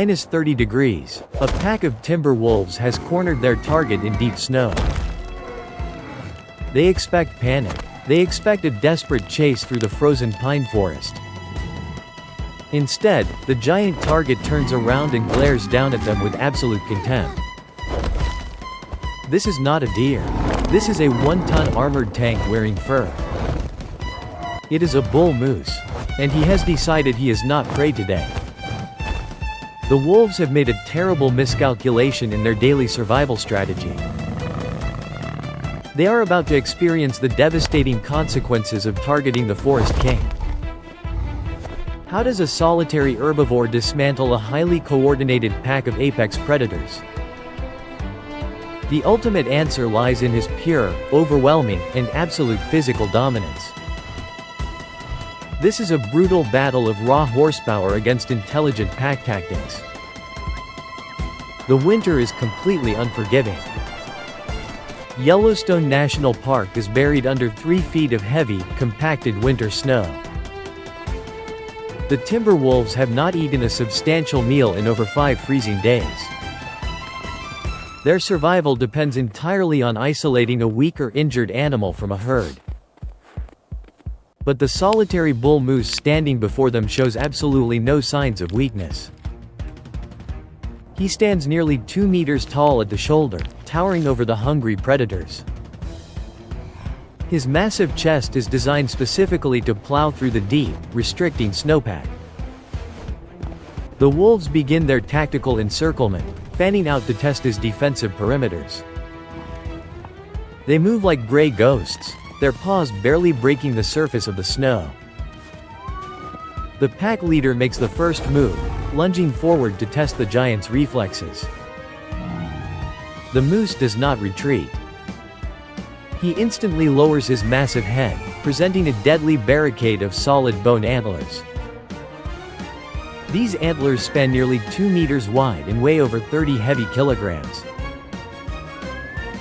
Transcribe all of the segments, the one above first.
-30 degrees, a pack of timber wolves has cornered their target in deep snow. They expect panic. They expect a desperate chase through the frozen pine forest. Instead, the giant target turns around and glares down at them with absolute contempt. This is not a deer. This is a 1-ton armored tank wearing fur. It is a bull moose. And he has decided he is not prey today. The wolves have made a terrible miscalculation in their daily survival strategy. They are about to experience the devastating consequences of targeting the forest king. How does a solitary herbivore dismantle a highly coordinated pack of apex predators? The ultimate answer lies in his pure, overwhelming, and absolute physical dominance. This is a brutal battle of raw horsepower against intelligent pack tactics. The winter is completely unforgiving. Yellowstone National Park is buried under 3 feet of heavy, compacted winter snow. The timber wolves have not eaten a substantial meal in over 5 freezing days. Their survival depends entirely on isolating a weak or injured animal from a herd. But the solitary bull moose standing before them shows absolutely no signs of weakness. He stands nearly 2 meters tall at the shoulder, towering over the hungry predators. His massive chest is designed specifically to plow through the deep, restricting snowpack. The wolves begin their tactical encirclement, fanning out to test his defensive perimeters. They move like gray ghosts, their paws barely breaking the surface of the snow. The pack leader makes the first move, lunging forward to test the giant's reflexes. The moose does not retreat. He instantly lowers his massive head, presenting a deadly barricade of solid bone antlers. These antlers span nearly 2 meters wide and weigh over 30 heavy kilograms.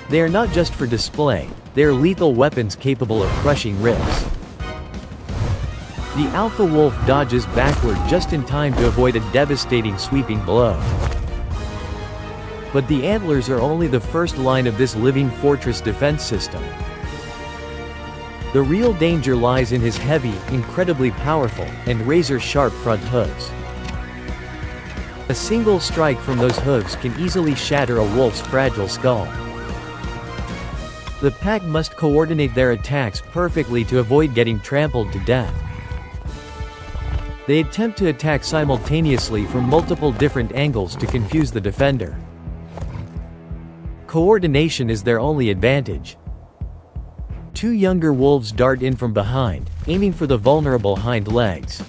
They are not just for display, they are lethal weapons capable of crushing ribs. The alpha wolf dodges backward just in time to avoid a devastating sweeping blow. But the antlers are only the first line of this living fortress defense system. The real danger lies in his heavy, incredibly powerful, and razor-sharp front hooves. A single strike from those hooves can easily shatter a wolf's fragile skull. The pack must coordinate their attacks perfectly to avoid getting trampled to death. They attempt to attack simultaneously from multiple different angles to confuse the defender. Coordination is their only advantage. 2 younger wolves dart in from behind, aiming for the vulnerable hind legs.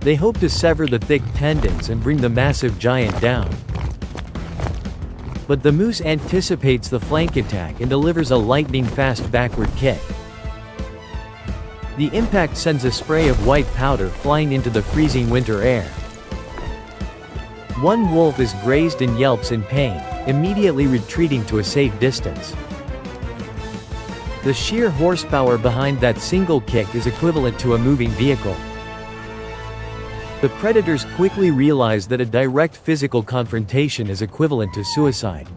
They hope to sever the thick tendons and bring the massive giant down. But the moose anticipates the flank attack and delivers a lightning-fast backward kick. The impact sends a spray of white powder flying into the freezing winter air. One wolf is grazed and yelps in pain, immediately retreating to a safe distance. The sheer horsepower behind that single kick is equivalent to a moving vehicle. The predators quickly realize that a direct physical confrontation is equivalent to suicide.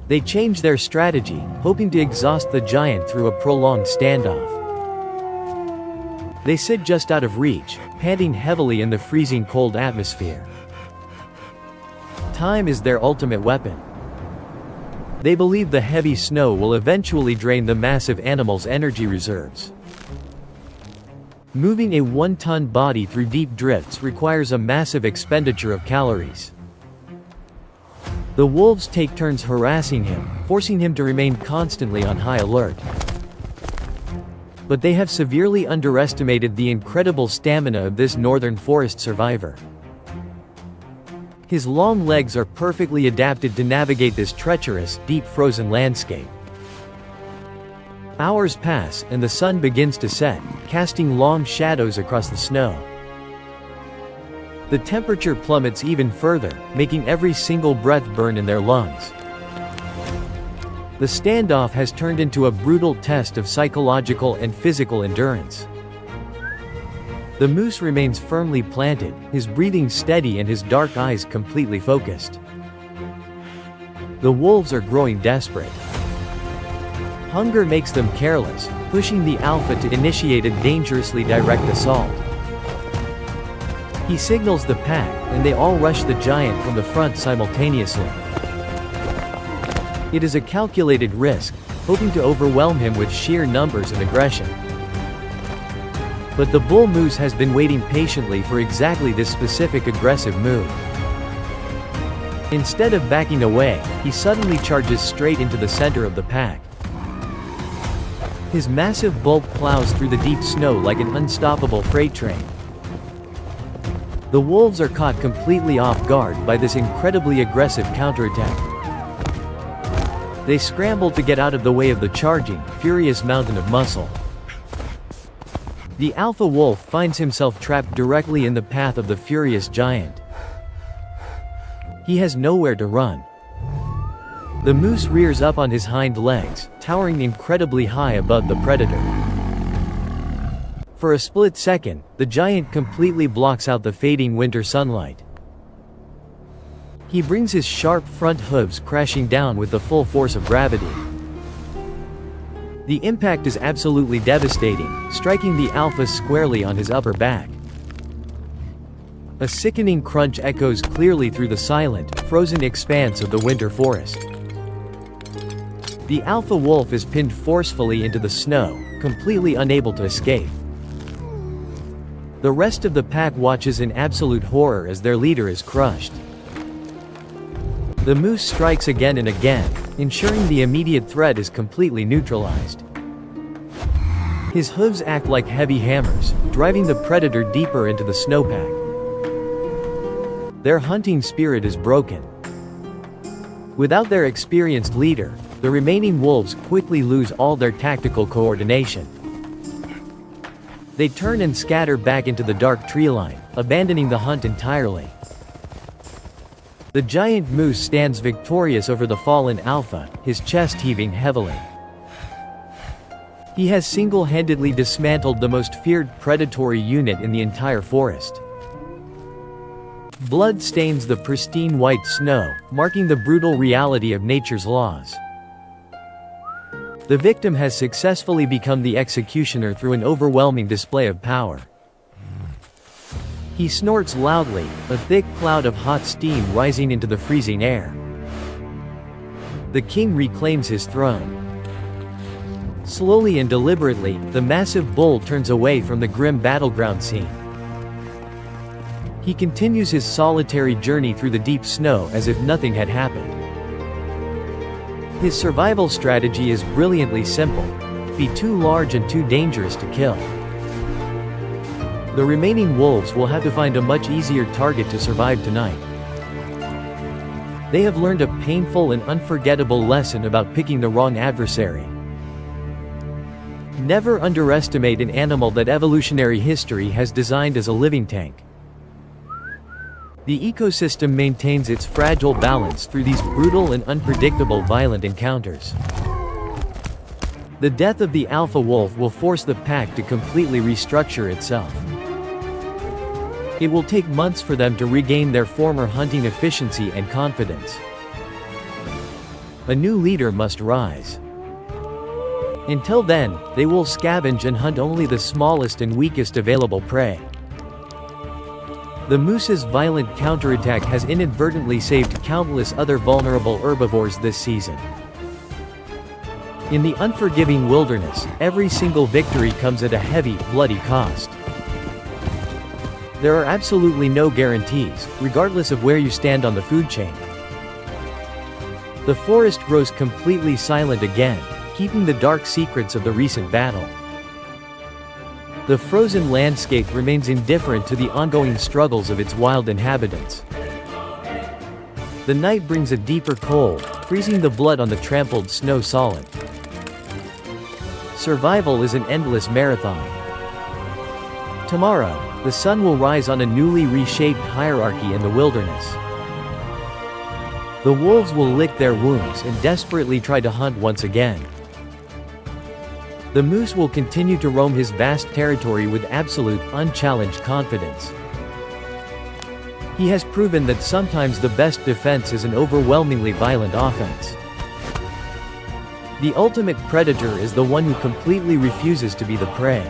They change their strategy, hoping to exhaust the giant through a prolonged standoff. They sit just out of reach, panting heavily in the freezing cold atmosphere. Time is their ultimate weapon. They believe the heavy snow will eventually drain the massive animal's energy reserves. Moving a 1-ton body through deep drifts requires a massive expenditure of calories. The wolves take turns harassing him, forcing him to remain constantly on high alert. But they have severely underestimated the incredible stamina of this northern forest survivor. His long legs are perfectly adapted to navigate this treacherous, deep frozen landscape. Hours pass, and the sun begins to set, casting long shadows across the snow. The temperature plummets even further, making every single breath burn in their lungs. The standoff has turned into a brutal test of psychological and physical endurance. The moose remains firmly planted, his breathing steady and his dark eyes completely focused. The wolves are growing desperate. Hunger makes them careless, pushing the alpha to initiate a dangerously direct assault. He signals the pack, and they all rush the giant from the front simultaneously. It is a calculated risk, hoping to overwhelm him with sheer numbers and aggression. But the bull moose has been waiting patiently for exactly this specific aggressive move. Instead of backing away, he suddenly charges straight into the center of the pack. His massive bulk plows through the deep snow like an unstoppable freight train. The wolves are caught completely off guard by this incredibly aggressive counterattack. They scramble to get out of the way of the charging, furious mountain of muscle. The alpha wolf finds himself trapped directly in the path of the furious giant. He has nowhere to run. The moose rears up on his hind legs, towering incredibly high above the predator. For a split second, the giant completely blocks out the fading winter sunlight. He brings his sharp front hooves crashing down with the full force of gravity. The impact is absolutely devastating, striking the alpha squarely on his upper back. A sickening crunch echoes clearly through the silent, frozen expanse of the winter forest. The alpha wolf is pinned forcefully into the snow, completely unable to escape. The rest of the pack watches in absolute horror as their leader is crushed. The moose strikes again and again, ensuring the immediate threat is completely neutralized. His hooves act like heavy hammers, driving the predator deeper into the snowpack. Their hunting spirit is broken. Without their experienced leader, the remaining wolves quickly lose all their tactical coordination. They turn and scatter back into the dark tree line, abandoning the hunt entirely. The giant moose stands victorious over the fallen alpha, his chest heaving heavily. He has single-handedly dismantled the most feared predatory unit in the entire forest. Blood stains the pristine white snow, marking the brutal reality of nature's laws. The victim has successfully become the executioner through an overwhelming display of power. He snorts loudly, a thick cloud of hot steam rising into the freezing air. The king reclaims his throne. Slowly and deliberately, the massive bull turns away from the grim battleground scene. He continues his solitary journey through the deep snow as if nothing had happened. His survival strategy is brilliantly simple: be too large and too dangerous to kill. The remaining wolves will have to find a much easier target to survive tonight. They have learned a painful and unforgettable lesson about picking the wrong adversary. Never underestimate an animal that evolutionary history has designed as a living tank. The ecosystem maintains its fragile balance through these brutal and unpredictable violent encounters. The death of the alpha wolf will force the pack to completely restructure itself. It will take months for them to regain their former hunting efficiency and confidence. A new leader must rise. Until then, they will scavenge and hunt only the smallest and weakest available prey. The moose's violent counterattack has inadvertently saved countless other vulnerable herbivores this season. In the unforgiving wilderness, every single victory comes at a heavy, bloody cost. There are absolutely no guarantees, regardless of where you stand on the food chain. The forest grows completely silent again, keeping the dark secrets of the recent battle. The frozen landscape remains indifferent to the ongoing struggles of its wild inhabitants. The night brings a deeper cold, freezing the blood on the trampled snow solid. Survival is an endless marathon. Tomorrow, the sun will rise on a newly reshaped hierarchy in the wilderness. The wolves will lick their wounds and desperately try to hunt once again. The moose will continue to roam his vast territory with absolute, unchallenged confidence. He has proven that sometimes the best defense is an overwhelmingly violent offense. The ultimate predator is the one who completely refuses to be the prey.